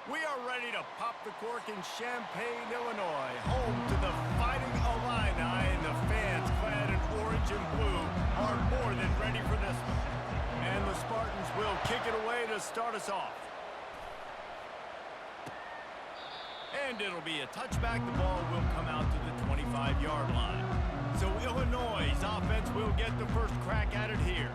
We are ready to pop the cork in Champaign, Illinois, home to the Fighting Illini, and the fans clad in orange and blue are more than ready for this one. And the Spartans will kick it away to start us off. And it'll be a touchback. The ball will come out to the 25-yard line. So Illinois' offense will get the first crack at it here.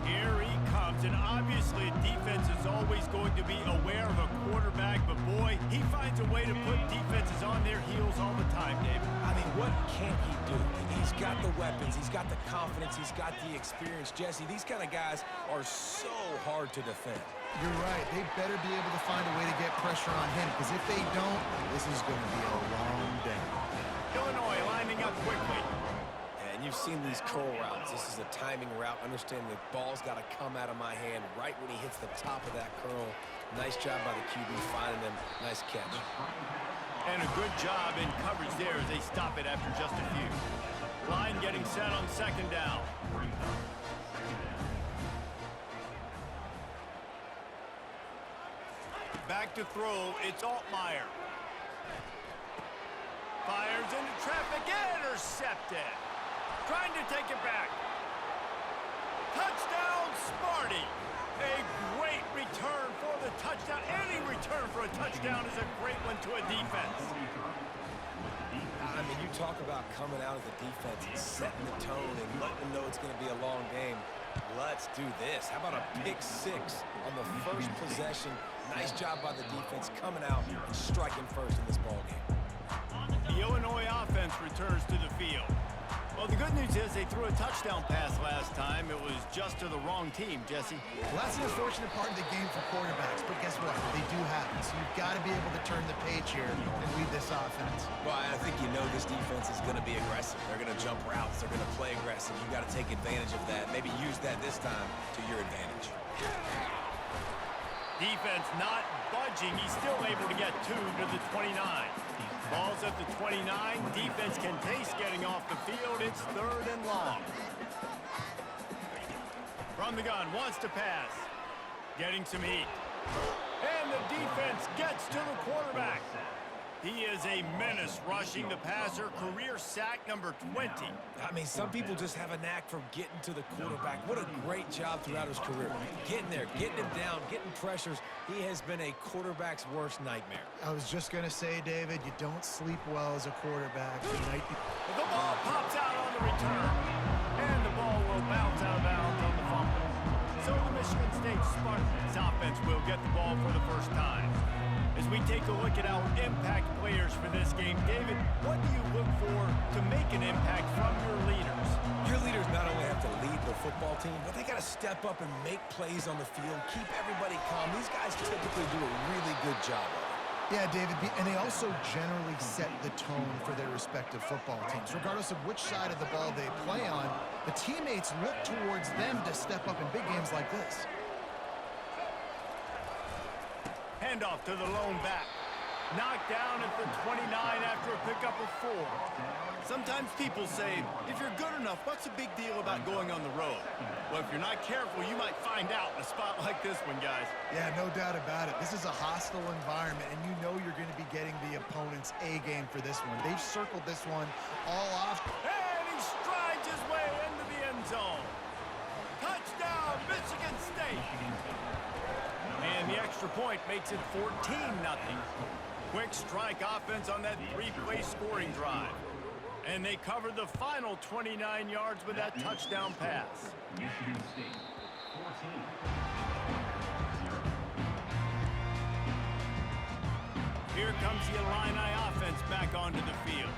Here he comes, and obviously defense is always going to be aware of a quarterback, but boy, he finds a way to put defenses on their heels all the time, David. I mean, what can't he do? He's got the weapons, he's got the confidence, he's got the experience. Jesse, these kind of guys are so hard to defend. You're right. They better be able to find a way to get pressure on him, because if they don't, this is going to be a long day. Illinois lining up quickly. And you've seen these curl routes. This is a timing route. Understand the ball's got to come out of my hand right when he hits the top of that curl. Nice job by the QB finding them. Nice catch. And a good job in coverage there as they stop it after just a few. Line getting set on second down. Back to throw, it's Altmaier. Fires into traffic, intercepted. Trying to take it back. Touchdown, Sparty. A great return for the touchdown. Any return for a touchdown is a great one to a defense. I mean, you talk about coming out of the defense and setting the tone and letting them know it's going to be a long game. Let's do this. How about a pick six on the first possession? Nice job by the defense coming out and striking first in this ballgame. The Illinois offense returns to the field. Well, the good news is they threw a touchdown pass last time. It was just to the wrong team, Jesse. Well, that's an unfortunate part of the game for quarterbacks, but guess what? They do happen, so you've got to be able to turn the page here and lead this offense. Well, I think you know this defense is going to be aggressive. They're going to jump routes. They're going to play aggressive. You've got to take advantage of that. Maybe use that this time to your advantage. Defense not budging. He's still able to get 2 to the 29. Ball's at the 29. Defense can taste getting off the field. It's 3rd and long. From the gun, wants to pass. Getting some heat. And the defense gets to the quarterback. He is a menace rushing the passer. Career sack number 20. I mean, some people just have a knack for getting to the quarterback. What a great job throughout his career. Getting there, getting him down, getting pressures. He has been a quarterback's worst nightmare. I was just going to say, David, you don't sleep well as a quarterback. The ball pops out on the return. And the ball will bounce out of bounds on the fumble. So the Michigan State Spartans offense will get the ball for the first time. As we take a look at our impact players for this game, David, what do you look for to make an impact from your leaders? Your leaders not only have to lead the football team, but they got to step up and make plays on the field, keep everybody calm. These guys typically do a really good job of it. Yeah, David, and they also generally set the tone for their respective football teams. Regardless of which side of the ball they play on, the teammates look towards them to step up in big games like this. Handoff to the lone back. Knocked down at the 29 after a pickup of 4. Sometimes people say, if you're good enough, what's the big deal about going on the road? Well, if you're not careful, you might find out in a spot like this one, guys. Yeah, no doubt about it. This is a hostile environment, and you know you're going to be getting the opponent's A game for this one. They've circled this one all off. And he strides his way into the end zone. Touchdown, Michigan State. And the extra point makes it 14-0. Quick strike offense on that 3-play scoring drive. And they cover the final 29 yards with that touchdown pass. Michigan State, 14. Here comes the Illini offense back onto the field.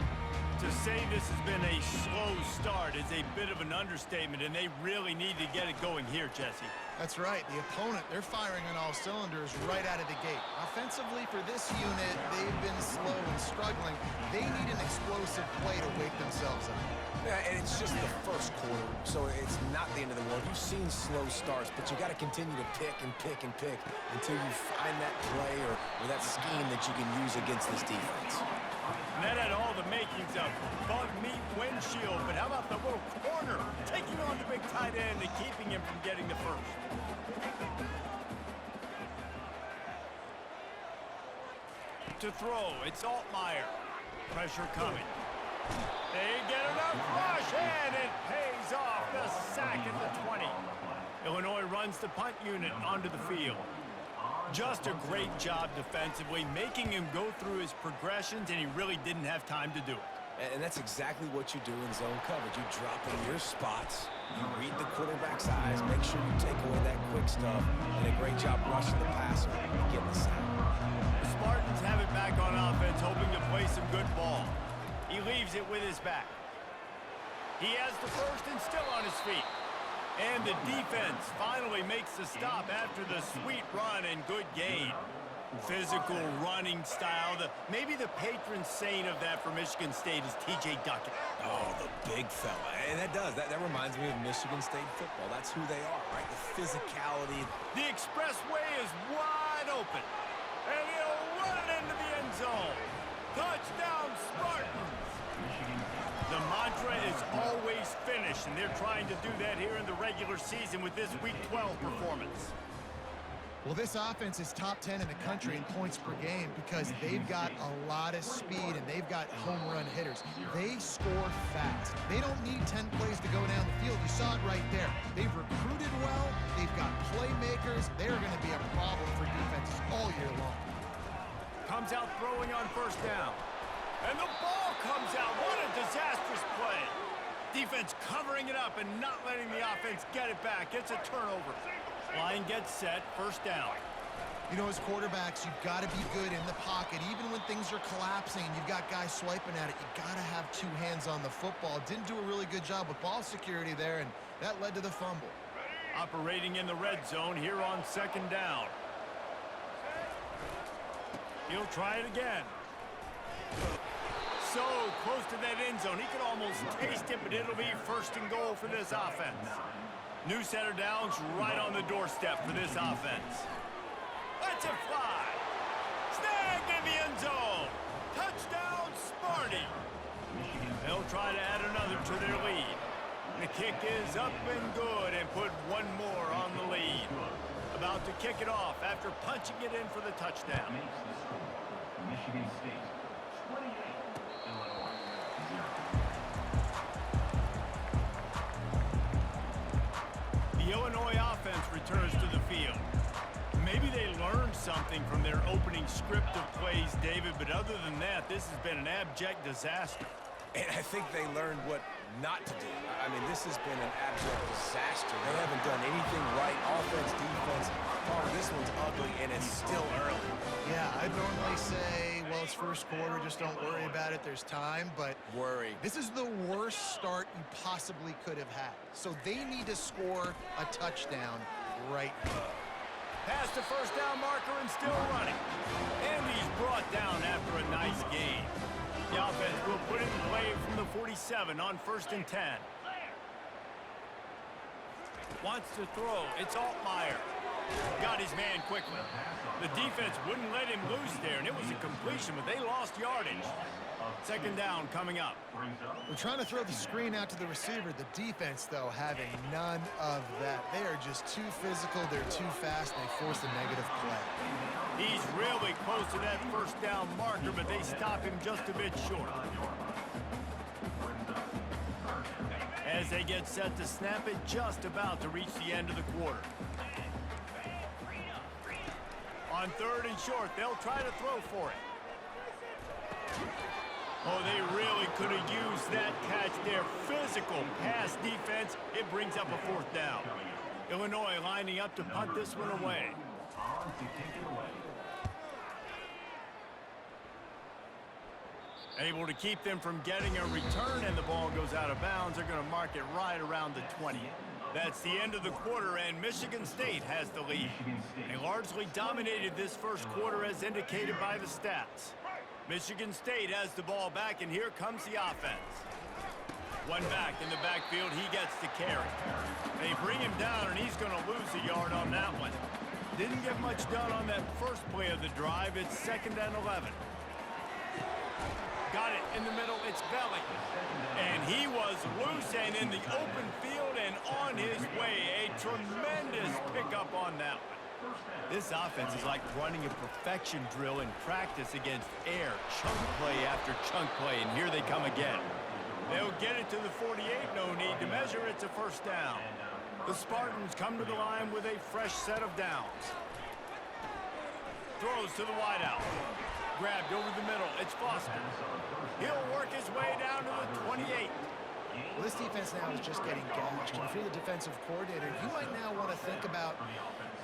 To say this has been a slow start is a bit of an understatement, and they really need to get it going here, Jesse. That's right. The opponent, they're firing on all cylinders right out of the gate. Offensively for this unit, they've been slow and struggling. They need an explosive play to wake themselves up. Yeah, and it's just the first quarter, so it's not the end of the world. You've seen slow starts, but you got to continue to pick and pick and pick until you find that play or that scheme that you can use against this defense. And that had all the makings of bug meat windshield, but how about the little corner taking on the big tight end and keeping him from getting the first? To throw, it's Altmaier. Pressure coming. They get enough rush, and it pays off. The sack at the 20. Illinois runs the punt unit onto the field. Just a great job defensively, making him go through his progressions, and he really didn't have time to do it. And that's exactly what you do in zone coverage. You drop in your spots, you read the quarterback's eyes, make sure you take away that quick stuff, and a great job rushing the passer and getting the sack. The Spartans have it back on offense, hoping to play some good ball. He leaves it with his back. He has the first and still on his feet. And the defense finally makes the stop after the sweet run and good gain. Physical running style. Maybe the patron saint of that for Michigan State is T.J. Duckett. Oh, the big fella. And that reminds me of Michigan State football. That's who they are, right? The physicality. The expressway is wide open. And he'll run it into the end zone. Touchdown, Spartans! The mantra is always finish, and they're trying to do that here in the regular season with this Week 12 performance. Well, this offense is top 10 in the country in points per game because they've got a lot of speed and they've got home run hitters. They score fast. They don't need 10 plays to go down the field. You saw it right there. They've recruited well. They've got playmakers. They're going to be a problem for defenses all year long. Comes out throwing on first down. And the ball comes out. What a disastrous play. Defense covering it up and not letting the offense get it back. It's a turnover. Line gets set, first down. You know, as quarterbacks, you've got to be good in the pocket. Even when things are collapsing and you've got guys swiping at it, you've got to have two hands on the football. Didn't do a really good job with ball security there, and that led to the fumble. Operating in the red zone here on second down. He'll try it again. So close to that end zone. He could almost taste it, but it'll be first and goal for this offense. New set of downs right on the doorstep for this offense. Let's it fly. Snagged in the end zone. Touchdown, Sparty. They'll try to add another to their lead. The kick is up and good and put one more on the lead. About to kick it off after punching it in for the touchdown. Michigan State, 28, Illinois, 0. The Illinois offense returns to the field. Maybe they learned something from their opening script of plays, David, but other than that, this has been an abject disaster. And I think they learned what not to do. I mean, this has been an abject disaster. They haven't done anything right, offense, defense. Oh, this one's ugly, and it's still early. Yeah, I'd normally say, well, it's first quarter, just don't worry about it, there's time, but Worry. this is the worst start you possibly could have had. So they need to score a touchdown right here. Past the first down marker and still running. And he's brought down after a nice gain. The offense will put it in play from the 47 on first and 10. Wants to throw. It's Altmaier. Got his man quickly. The defense wouldn't let him loose there, and it was a completion, but they lost yardage. Second down coming up. We're trying to throw the screen out to the receiver. The defense, though, having none of that. They are just too physical. They're too fast. And they force a negative play. He's really close to that first down marker, but they stop him just a bit short. As they get set to snap it, just about to reach the end of the quarter. On third and short, they'll try to throw for it. Oh, they really could have used that catch there. Physical pass defense. It brings up a fourth down. Illinois lining up to punt this one away. Able to keep them from getting a return, and the ball goes out of bounds. They're going to mark it right around the 20. That's the end of the quarter, and Michigan State has the lead. They largely dominated this first quarter as indicated by the stats. Michigan State has the ball back, and here comes the offense. One back in the backfield, he gets the carry. They bring him down, and he's going to lose a yard on that one. Didn't get much done on that first play of the drive. It's second and 11. Got it in the middle, it's Belly. And he was loose and in the open field and on his way. A tremendous pickup on that one. This offense is like running a perfection drill in practice against air. Chunk play after chunk play, and here they come again. They'll get it to the 48, no need to measure, it's a first down. The Spartans come to the line with a fresh set of downs. Throws to the wideout. Grabbed over the middle, it's Foster. He'll work his way down to the 28. Well, this defense now is just getting gashed. And if you're the defensive coordinator, you might now want to think about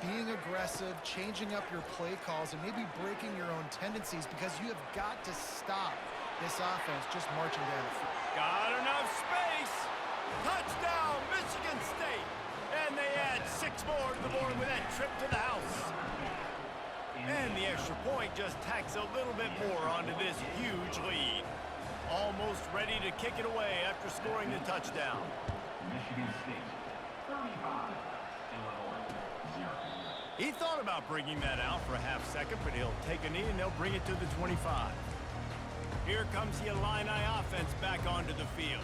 being aggressive, changing up your play calls, and maybe breaking your own tendencies because you have got to stop this offense just marching down the field. Got enough space. Touchdown, Michigan State. And they add 6 more to the board with that trip to the house. And the extra point just tacks a little bit more onto this huge lead. Almost ready to kick it away after scoring the touchdown. Michigan State, 35, Illinois, 0. He thought about bringing that out for a half second, but he'll take a knee and they'll bring it to the 25. Here comes the Illini offense back onto the field.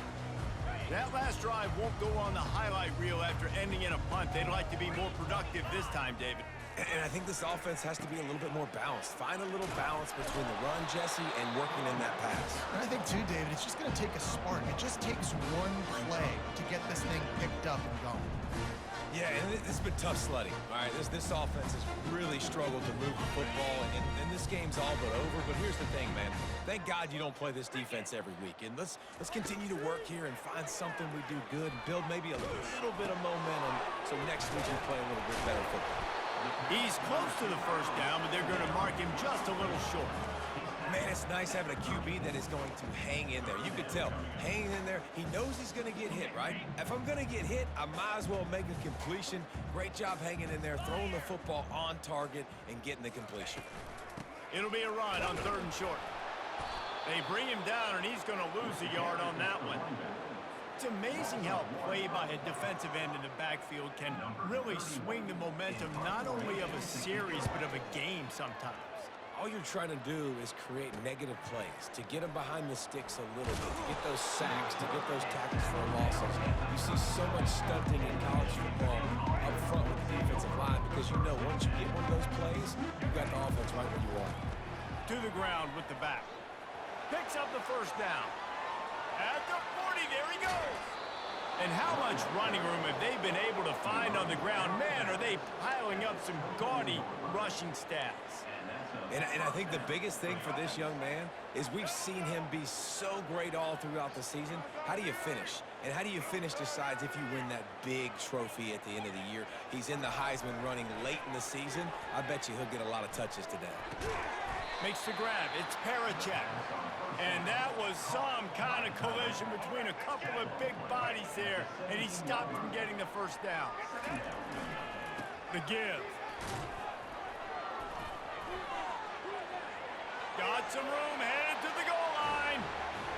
That last drive won't go on the highlight reel after ending in a punt. They'd like to be more productive this time, David. And I think this offense has to be a little bit more balanced. Find a little balance between the run, Jesse, and working in that pass. And I think, too, David, it's just going to take a spark. It just takes one play to get this thing picked up and going. Yeah, and this has been tough sledding. All right, this offense has really struggled to move the football, and this game's all but over. But here's the thing, man. Thank God you don't play this defense every week. And let's continue to work here and find something we do good and build maybe a little bit of momentum so next week we play a little bit better football. He's close to the first down, but they're going to mark him just a little short. Man, it's nice having a QB that is going to hang in there. You could tell, hanging in there, he knows he's going to get hit, right? If I'm going to get hit, I might as well make a completion. Great job hanging in there, throwing the football on target and getting the completion. It'll be a run on 3rd and short. They bring him down, and he's going to lose a yard on that one. It's amazing how play by a defensive end in the backfield can really swing the momentum not only of a series, but of a game sometimes. All you're trying to do is create negative plays, to get them behind the sticks a little bit, to get those sacks, to get those tackles for losses. You see so much stunting in college football up front with the defensive line because you know once you get one of those plays, you got the offense right where you want it. To the ground with the back. Picks up the first down. At the 40, there he goes. And how much running room have they been able to find on the ground? Man, are they piling up some gaudy rushing stats. And I think the biggest thing for this young man is we've seen him be so great all throughout the season. How do you finish? And how do you finish decides if you win that big trophy at the end of the year. He's in the Heisman running late in the season. I bet you he'll get a lot of touches today. Makes the grab. It's Parachek. And that was some kind of collision between a couple of big bodies there, and he stopped from getting the first down. The give. Got some room, headed to the goal line.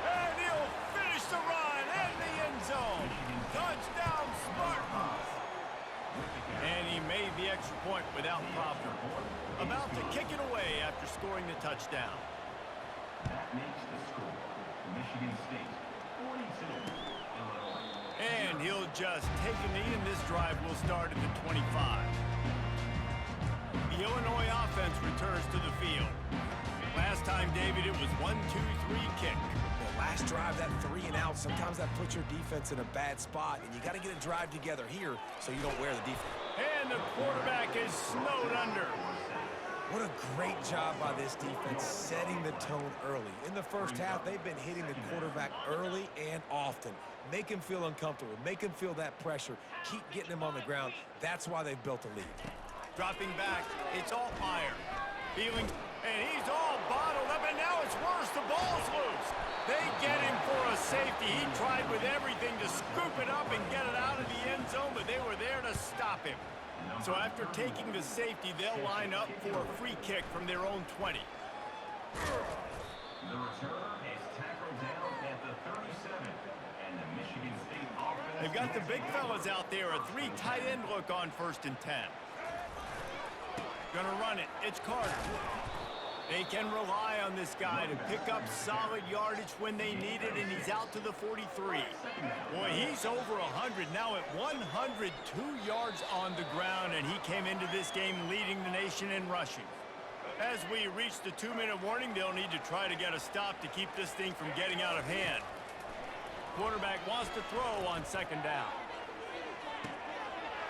And he'll finish the run in the end zone. Touchdown, Spartans. And he made the extra point without problem. About to kick it away after scoring the touchdown. That makes the score. Michigan State, 42, Illinois. And he'll just take a knee, and this drive will start at the 25. The Illinois offense returns to the field. Last time, David, it was 1-2-3 kick. The last drive, that 3 and out, sometimes that puts your defense in a bad spot, and you got to get a drive together here so you don't wear the defense. And the quarterback is snowed under. What a great job by this defense setting the tone early. In the first half, they've been hitting the quarterback early and often. Make him feel uncomfortable. Make him feel that pressure. Keep getting him on the ground. That's why they've built a lead. Dropping back, it's Altmaier. Feeling, and he's all bottled up, and now it's worse. The ball's loose. They get him for a safety. He tried with everything to scoop it up and get it out of the end zone, but they were there to stop him. So after taking the safety, they'll line up for a free kick from their own 20. The returner is tackled down at the 37, and the Michigan State offense... They've got the big fellas out there, a 3 tight end look on 1st and 10. Gonna run it. It's Carter. They can rely on this guy to pick up solid yardage when they need it, and he's out to the 43. Boy, he's over 100, now at 102 yards on the ground, and he came into this game leading the nation in rushing. As we reach the 2-minute warning, they'll need to try to get a stop to keep this thing from getting out of hand. Quarterback wants to throw on second down.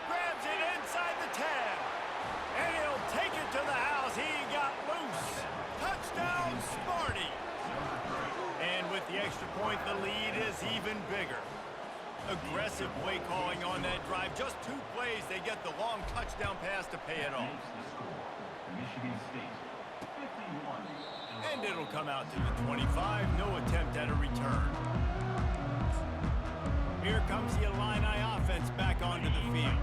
Grabs it inside the 10. And he'll take it to the house. He got loose. Touchdown, Sparty. And with the extra point, the lead is even bigger. Aggressive play calling on that drive. Just 2 plays, they get the long touchdown pass to pay it off. Michigan State, 51. And it'll come out to the 25. No attempt at a return. Here comes the Illini offense back onto the field.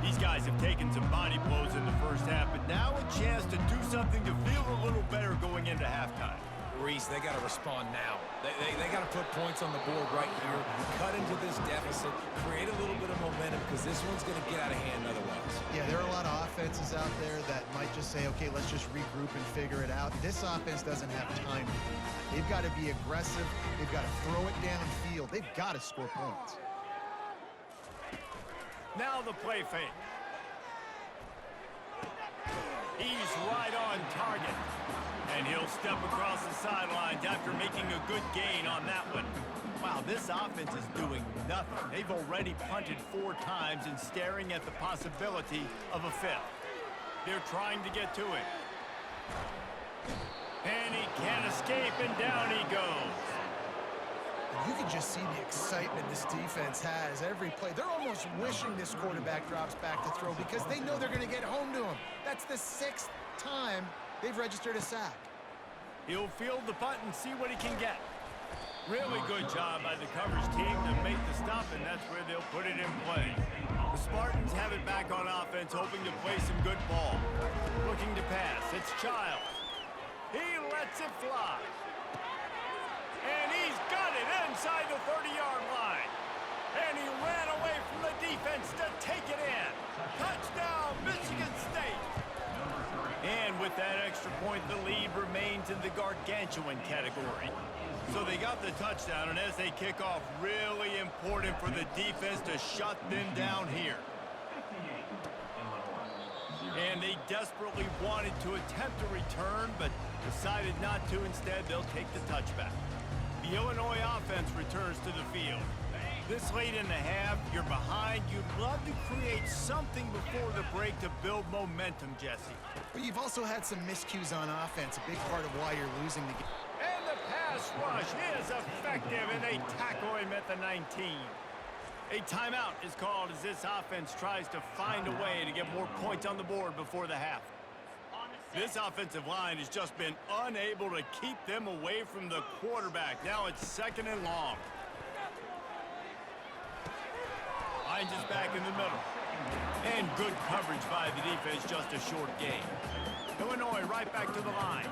These guys have taken some body blows in the first half, but now a chance to do something to feel a little better going into halftime. Reese, they got to respond now. They got to put points on the board right here, cut into this deficit, create a little bit of momentum, because this one's going to get out of hand otherwise. Yeah, there are a lot of offenses out there that might just say, okay, let's just regroup and figure it out. This offense doesn't have time. They've got to be aggressive. They've got to throw it downfield. They've got to score points. Now the play fake. He's right on target. And he'll step across the sidelines after making a good gain on that one. Wow, this offense is doing nothing. They've already punted 4 times and staring at the possibility of a 5th. They're trying to get to it. And he can't escape, and down he goes. You can just see the excitement this defense has every play. They're almost wishing this quarterback drops back to throw because they know they're going to get home to him. That's the 6th time they've registered a sack. He'll field the punt and see what he can get. Really good job by the coverage team to make the stop, and that's where they'll put it in play. The Spartans have it back on offense, hoping to play some good ball. Looking to pass. It's Childs. He lets it fly. And he's got it inside the 30-yard line. And he ran away from the defense to take it in. Touchdown, Michigan State. And with that extra point, the lead remains in the gargantuan category. So they got the touchdown, and as they kick off, really important for the defense to shut them down here. And they desperately wanted to attempt a return, but decided not to. Instead, they'll take the touchback. The Illinois offense returns to the field. This late in the half, you're behind. You'd love to create something before the break to build momentum, Jesse. But you've also had some miscues on offense, a big part of why you're losing the game. And the pass rush is effective, and they tackle him at the 19. A timeout is called as this offense tries to find a way to get more points on the board before the half. This offensive line has just been unable to keep them away from the quarterback. Now it's 2nd and long. Hines is back in the middle. And good coverage by the defense, just a short gain. Illinois right back to the line.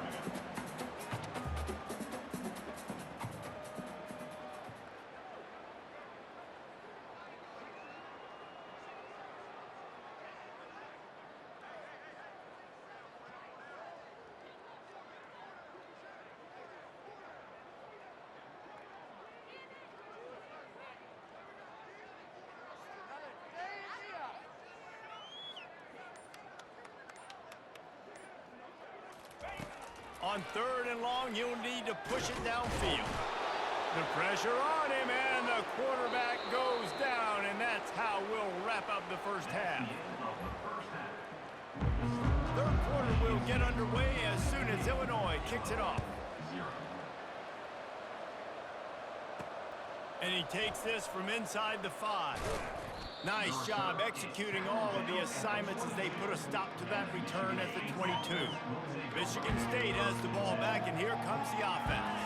On 3rd and long, you'll need to push it downfield. The pressure on him, and the quarterback goes down, and that's how we'll wrap up the first half. 3rd quarter will get underway as soon as Illinois kicks it off. And he takes this from inside the 5. Nice job executing all of the assignments as they put a stop to that return at the 22. Michigan State has the ball back, and here comes the offense.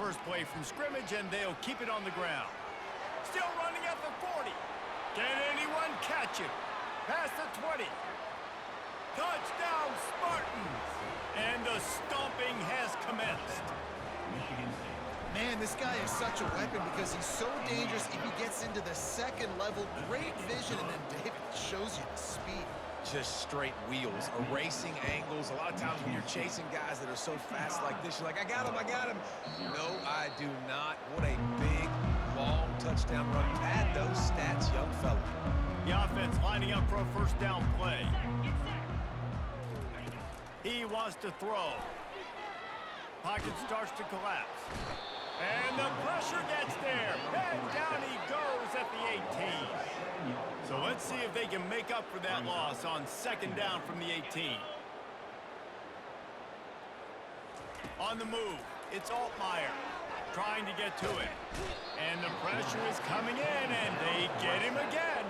First play from scrimmage, and they'll keep it on the ground. Still running at the 40. Can anyone catch him? Past the 20. Touchdown, Spartans! And the stomping has commenced. Man, this guy is such a weapon because he's so dangerous if he gets into the second level. Great vision, and then David shows you the speed. Just straight wheels, erasing angles. A lot of times when you're chasing guys that are so fast like this, you're like, I got him, I got him. No, I do not. What a big, long touchdown run. Pad those stats, young fella. The offense lining up for a first down play. He wants to throw. Pocket starts to collapse. And the pressure gets there. And down he goes at the 18. So let's see if they can make up for that loss on second down from the 18. On the move, it's Altmaier trying to get to it. And the pressure is coming in, and they get him again.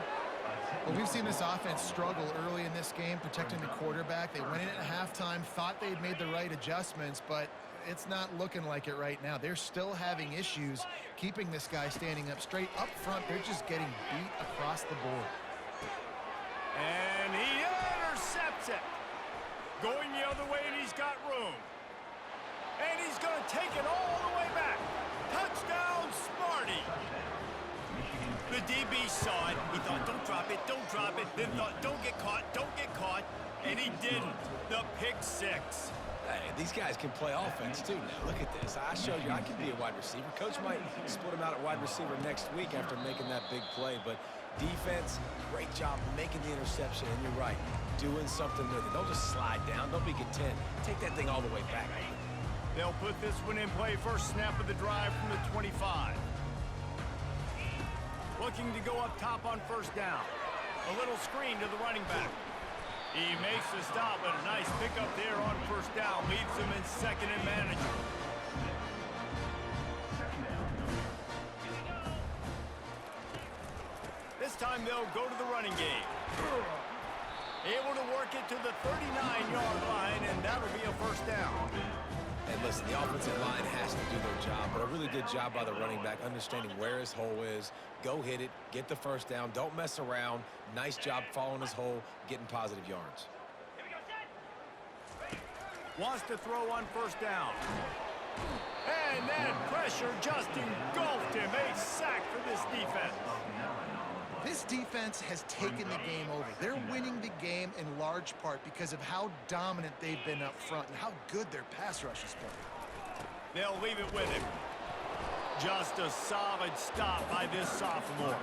Well, we've seen this offense struggle early in this game, protecting the quarterback. They went in at halftime, thought they'd made the right adjustments, but it's not looking like it right now. They're still having issues keeping this guy standing up straight. Up front, they're just getting beat across the board. And he intercepts it. Going the other way, and he's got room. And he's going to take it all the way back. Touchdown, Smarty. The DB saw it. He thought, don't drop it, don't drop it. Then thought, don't get caught, don't get caught. And he didn't. The pick six. Hey, these guys can play offense too now. Look at this. I showed you I can be a wide receiver. Coach might split him out at wide receiver next week after making that big play. But defense, great job making the interception. And you're right, doing something with it. Don't just slide down. Don't be content. Take that thing all the way back. They'll put this one in play. First snap of the drive from the 25. Looking to go up top on first down. A little screen to the running back. He makes the stop, but a nice pickup there on first down. Leaves him in second and manageable. This time they'll go to the running game. Able to work it to the 39-yard line, and that'll be a first down. And listen, the offensive line has to do their job, but a really good job by the running back, understanding where his hole is. Go hit it, get the first down, don't mess around. Nice job following his hole, getting positive yards. Wants to throw on first down. And then pressure just engulfed him. A sack for this defense. This defense has taken the game over. They're winning the game in large part because of how dominant they've been up front and how good their pass rush has been. They'll leave it with him. Just a solid stop by this sophomore.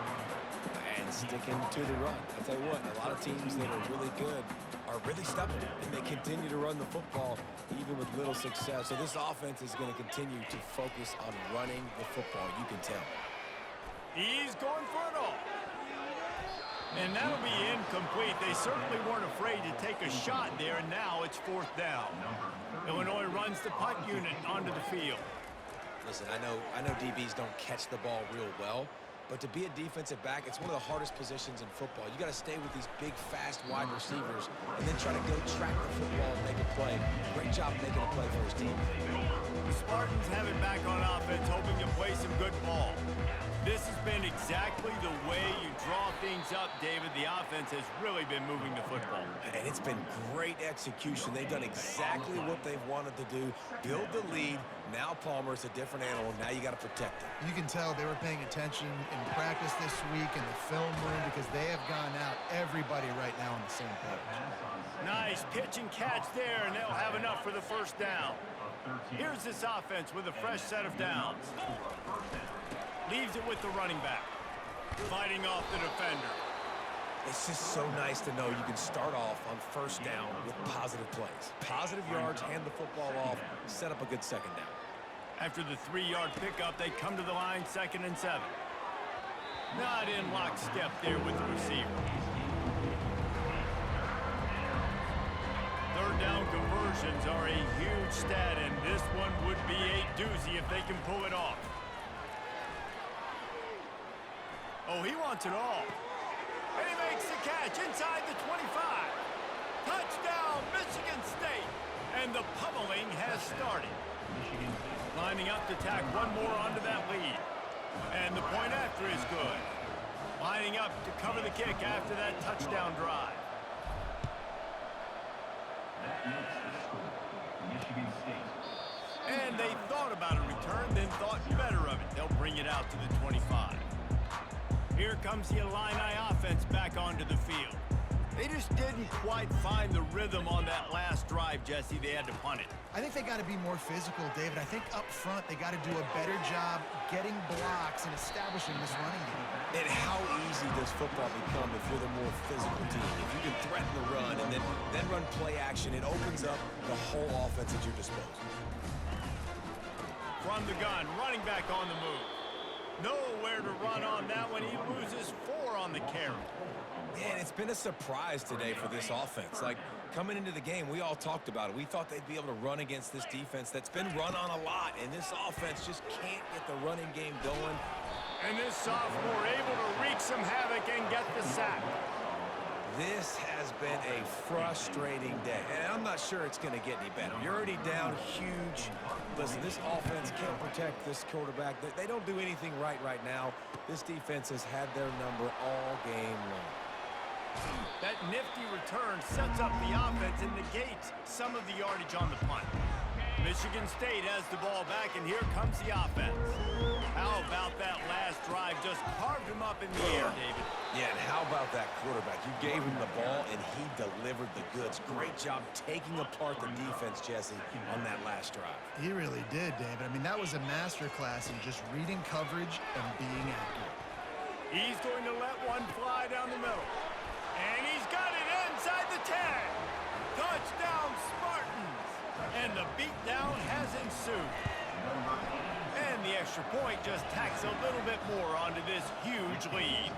And sticking to the run. I'll tell you what, a lot of teams that are really good are really stubborn, and they continue to run the football even with little success. So this offense is going to continue to focus on running the football. You can tell. He's going for it all. And that'll be incomplete. They certainly weren't afraid to take a shot there, and now it's fourth down. Illinois runs the punt unit onto the field. Listen, I know DBs don't catch the ball real well, but to be a defensive back, it's one of the hardest positions in football. You got to stay with these big, fast wide receivers and then try to go track the football and make a play. Great job making a play for his team. The Spartans have it back on offense, hoping to play some good ball. This has been exactly the way you draw things up, David. The offense has really been moving the football. And it's been great execution. They've done exactly what they've wanted to do. Build the lead. Now Palmer's a different animal. Now you got to protect him. You can tell they were paying attention in practice this week in the film room because they have gone out, everybody right now on the same page. Nice pitch and catch there, and they'll have enough for the first down. Here's this offense with a fresh set of downs. Leaves it with the running back. Fighting off the defender. It's just so nice to know you can start off on first down with positive plays. Positive yards, hand the football off, set up a good second down. After the 3-yard pickup, they come to the line, 2nd and 7. Not in lockstep there with the receiver. Third down conversions are a huge stat, and this one would be a doozy if they can pull it off. Oh, he wants it all. And he makes the catch inside the 25. Touchdown, Michigan State. And the pummeling has started. Lining up to tack one more onto that lead. And the point after is good. Lining up to cover the kick after that touchdown drive. That makes the score. Michigan State. And they thought about a return, then thought better of it. They'll bring it out to the 25. Here comes the Illini offense back onto the field. They just didn't quite find the rhythm on that last drive, Jesse. They had to punt it. I think they got to be more physical, David. I think up front they got to do a better job getting blocks and establishing this running game. And how easy does football become if you're the more physical team? If you can threaten the run and then run play action, it opens up the whole offense at your disposal. From the gun, running back on the move. Nowhere to run on that one. He loses 4 on the carry. Man, it's been a surprise today for this offense. Like, coming into the game, we all talked about it. We thought they'd be able to run against this defense that's been run on a lot, and this offense just can't get the running game going. And this sophomore able to wreak some havoc and get the sack. This has been a frustrating day, and I'm not sure it's going to get any better. You're already down huge. Listen, this offense can't protect this quarterback. They don't do anything right now. This defense has had their number all game long. That nifty return sets up the offense and negates some of the yardage on the punt. Michigan State has the ball back, and here comes the offense. How about that last drive? Just carved him up in the air, David. Yeah, and how about that quarterback? You gave him the ball, and he delivered the goods. Great job taking apart the defense, Jesse, on that last drive. He really did, David. I mean, that was a masterclass in just reading coverage and being accurate. He's going to let one fly down the middle. And he's got it inside the 10. Touchdown, Spartans. And the beatdown has ensued. And the extra point just tacks a little bit more onto this huge lead.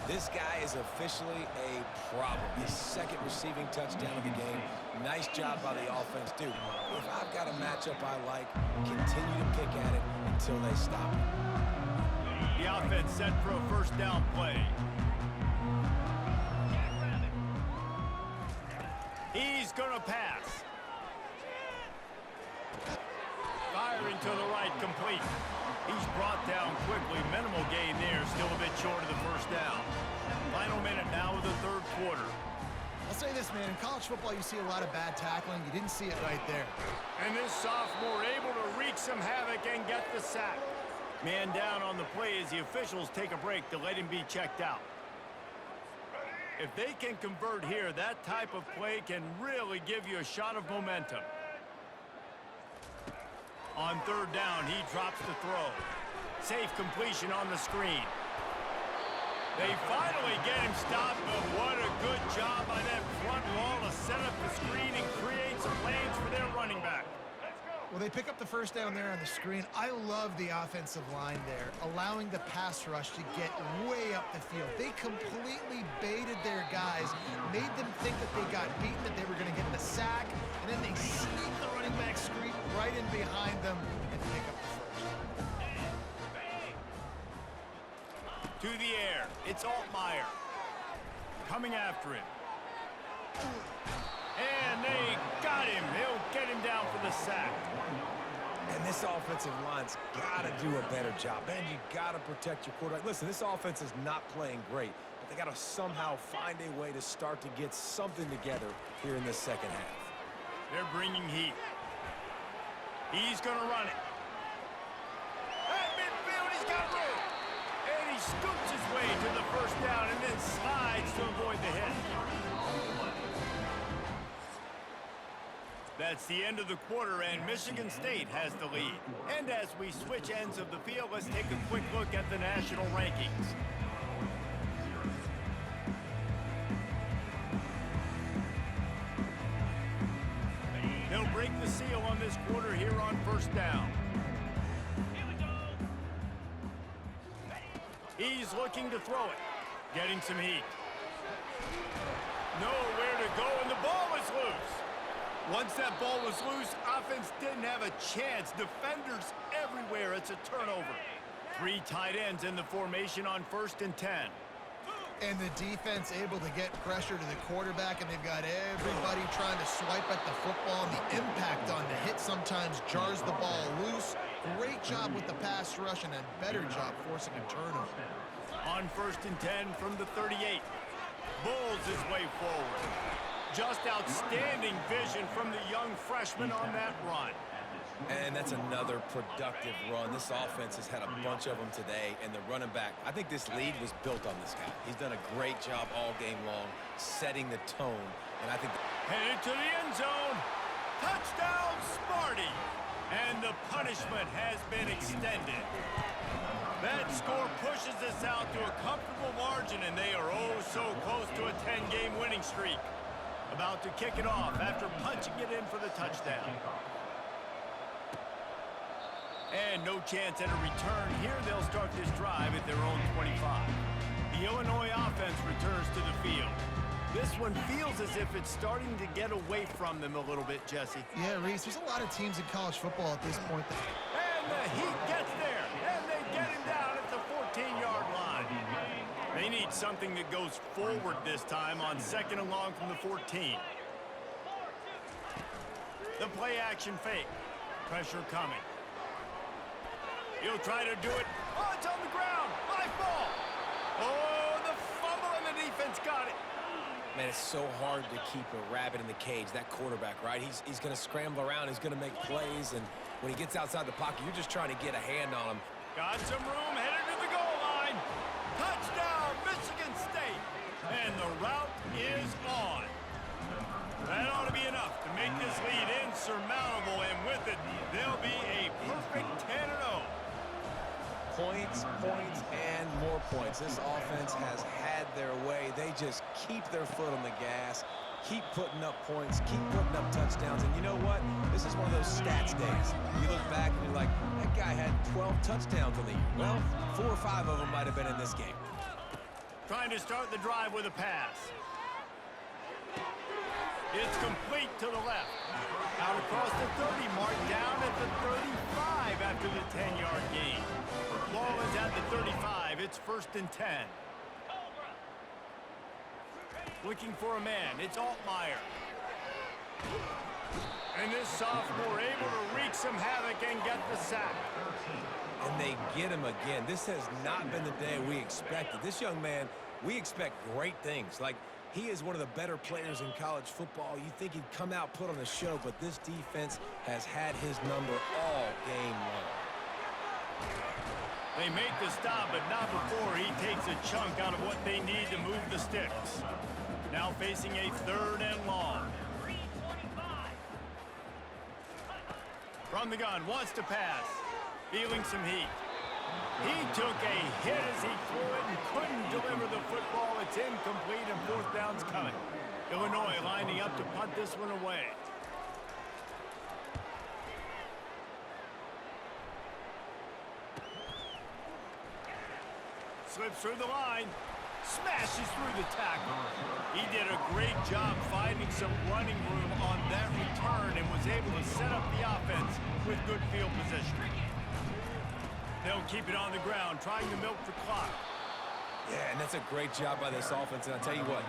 This guy is officially a problem. His second receiving touchdown of the game. Nice job by the offense, dude. If I've got a matchup I like, continue to pick at it until they stop it. The offense set for a first down play. He's going to pass. Firing to the right, complete. He's brought down quickly. Minimal gain there, still a bit short of the first down. Final minute now of the third quarter. I'll say this, man. In college football, you see a lot of bad tackling. You didn't see it right there. And this sophomore able to wreak some havoc and get the sack. Man down on the play as the officials take a break to let him be checked out. If they can convert here, that type of play can really give you a shot of momentum. On third down, he drops the throw. Safe completion on the screen. They finally get him stopped, but what a good job by that front wall to set up the screen and create some lanes for their running back. Well, they pick up the first down there on the screen. I love the offensive line there, allowing the pass rush to get way up the field. They completely baited their guys, made them think that they got beaten, that they were going to get the sack, and then they sneak the running back screen right in behind them and pick up the first. To the air, it's Altmaier. Coming after him. And they got him. They'll get him down for the sack. And this offensive line's got to do a better job. Man, you got to protect your quarterback. Listen, this offense is not playing great, but they got to somehow find a way to start to get something together here in the second half. They're bringing heat. He's going to run it. At midfield, he's got room. And he scoots his way to the first down and then slides to avoid the hit. That's the end of the quarter, and Michigan State has the lead. And as we switch ends of the field, let's take a quick look at the national rankings. They'll break the seal on this quarter here on first down. He's looking to throw it, getting some heat. Nowhere to go, and the ball is loose. Once that ball was loose, offense didn't have a chance. Defenders everywhere. It's a turnover. 3 tight ends in the formation on 1st and 10. And the defense able to get pressure to the quarterback, and they've got everybody trying to swipe at the football, and the impact on the hit sometimes jars the ball loose. Great job with the pass rush, and a better job forcing a turnover. On 1st and 10 from the 38. Bulls his way forward. Just outstanding vision from the young freshman on that run. And that's another productive run. This offense has had a bunch of them today, and the running back, I think this lead was built on this guy. He's done a great job all game long, setting the tone, and I think... Headed to the end zone. Touchdown, Sparty. And the punishment has been extended. That score pushes us out to a comfortable margin, and they are oh so close to a 10-game winning streak. About to kick it off after punching it in for the touchdown. And no chance at a return here. They'll start this drive at their own 25. The Illinois offense returns to the field. This one feels as if it's starting to get away from them a little bit, Jesse. Yeah, Reese, there's a lot of teams in college football at this point. And the Heat gets there, and they get him down at the 14-yard line. They need something that goes forward this time on second and long from the 14. The play-action fake. Pressure coming. He'll try to do it. Oh, it's on the ground. Live ball. Oh, the fumble, and the defense got it. Man, it's so hard to keep a rabbit in the cage, that quarterback, right? He's going to scramble around. He's going to make plays, and when he gets outside the pocket, you're just trying to get a hand on him. Got some room, headed to the goal line. Touchdown, Michigan State. And the route is on. That ought to be enough to make this lead insurmountable, and with it, they'll be a perfect 10-0. Points, points, and more points. This offense has had their way. They just keep their foot on the gas, keep putting up points, keep putting up touchdowns. And you know what? This is one of those stats days. You look back and you're like, that guy had 12 touchdowns on the year. Well, 4 or 5 of them might have been in this game. Trying to start the drive with a pass. It's complete to the left. Out across the 30, mark down at the 35 after the 10-yard gain. Ball is at the 35. It's 1st and 10. Looking for a man. It's Altmaier. And this sophomore able to wreak some havoc and get the sack. And they get him again. This has not been the day we expected. This young man, we expect great things. Like, he is one of the better players in college football. You think he'd come out, put on a show, but this defense has had his number all game long. They make the stop, but not before he takes a chunk out of what they need to move the sticks. Now facing a 3rd and long. From the gun, wants to pass. Feeling some heat. He took a hit as he threw it and couldn't deliver the football. It's incomplete, and 4th down's coming. Illinois lining up to punt this one away. Slips through the line, smashes through the tackle. He did a great job finding some running room on that return and was able to set up the offense with good field position. They'll keep it on the ground, trying to milk the clock. Yeah, and that's a great job by this offense. And I'll tell you what,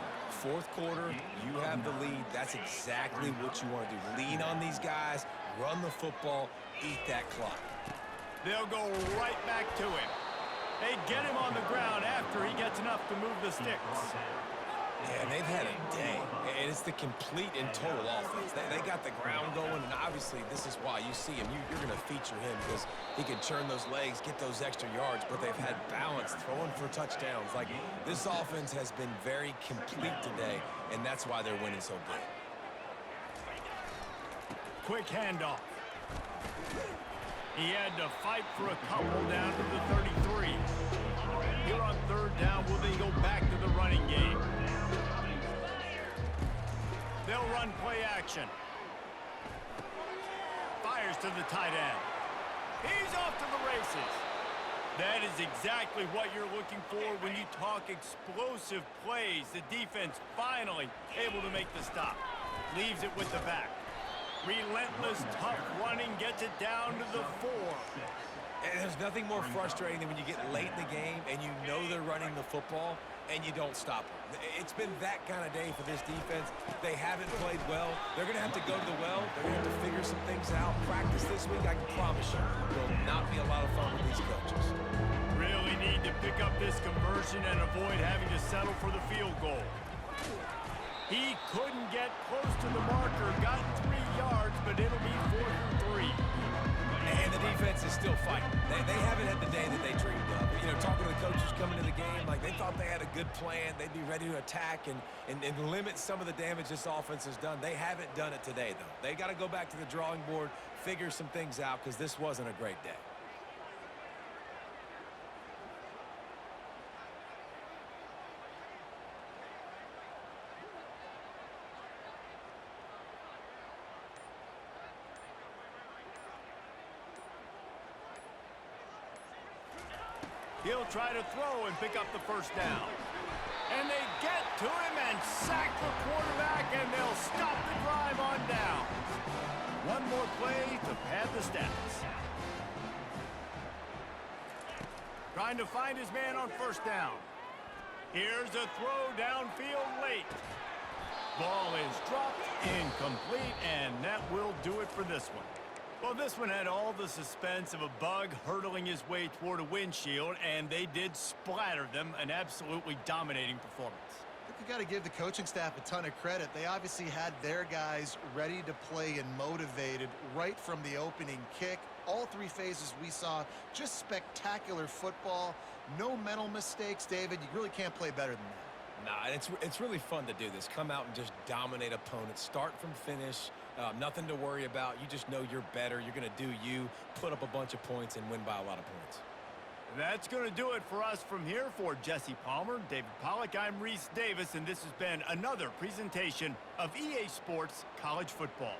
4th quarter, you have the lead. That's exactly what you want to do. Lean on these guys, run the football, eat that clock. They'll go right back to him. They get him on the ground after he gets enough to move the sticks. Yeah, and they've had a day. And it's the complete and total offense. They got the ground going, and obviously this is why you see him. You're going to feature him because he can churn those legs, get those extra yards, but they've had balance, throwing for touchdowns. Like, this offense has been very complete today, and that's why they're winning so big. Quick handoff. He had to fight for a couple down to the 33. Here on 3rd down, will they go back to the running game? They'll run play action. Fires to the tight end. He's off to the races. That is exactly what you're looking for when you talk explosive plays. The defense finally able to make the stop. Leaves it with the back. Relentless, tough running, gets it down to the 4. And there's nothing more frustrating than when you get late in the game and you know they're running the football and you don't stop them. It's been that kind of day for this defense. They haven't played well. They're going to have to go to the well. They're going to have to figure some things out. Practice this week, I can promise you, will not be a lot of fun with these coaches. Really need to pick up this conversion and avoid having to settle for the field goal. He couldn't get close to the marker, got 3 yards, but it'll be 4th and 3. And the defense is still fighting. They haven't had the day that they dreamed of. You know, talking to the coaches coming to the game, like they thought they had a good plan. They'd be ready to attack and limit some of the damage this offense has done. They haven't done it today, though. They got to go back to the drawing board, figure some things out, because this wasn't a great day. He'll try to throw and pick up the first down. And they get to him and sack the quarterback, and they'll stop the drive on down. One more play to pad the stats. Trying to find his man on first down. Here's a throw downfield late. Ball is dropped, incomplete, and that will do it for this one. Well, this one had all the suspense of a bug hurtling his way toward a windshield, and they did splatter them. An absolutely dominating performance. I think you got to give the coaching staff a ton of credit. They obviously had their guys ready to play and motivated right from the opening kick. All three phases we saw, just spectacular football. No mental mistakes, David. You really can't play better than that. Nah, it's really fun to do this. Come out and just dominate opponents. Start from finish. Nothing to worry about. You just know you're better. You're going to do you, put up a bunch of points, and win by a lot of points. That's going to do it for us from here. For Jesse Palmer, David Pollack, I'm Reese Davis, and this has been another presentation of EA Sports College Football.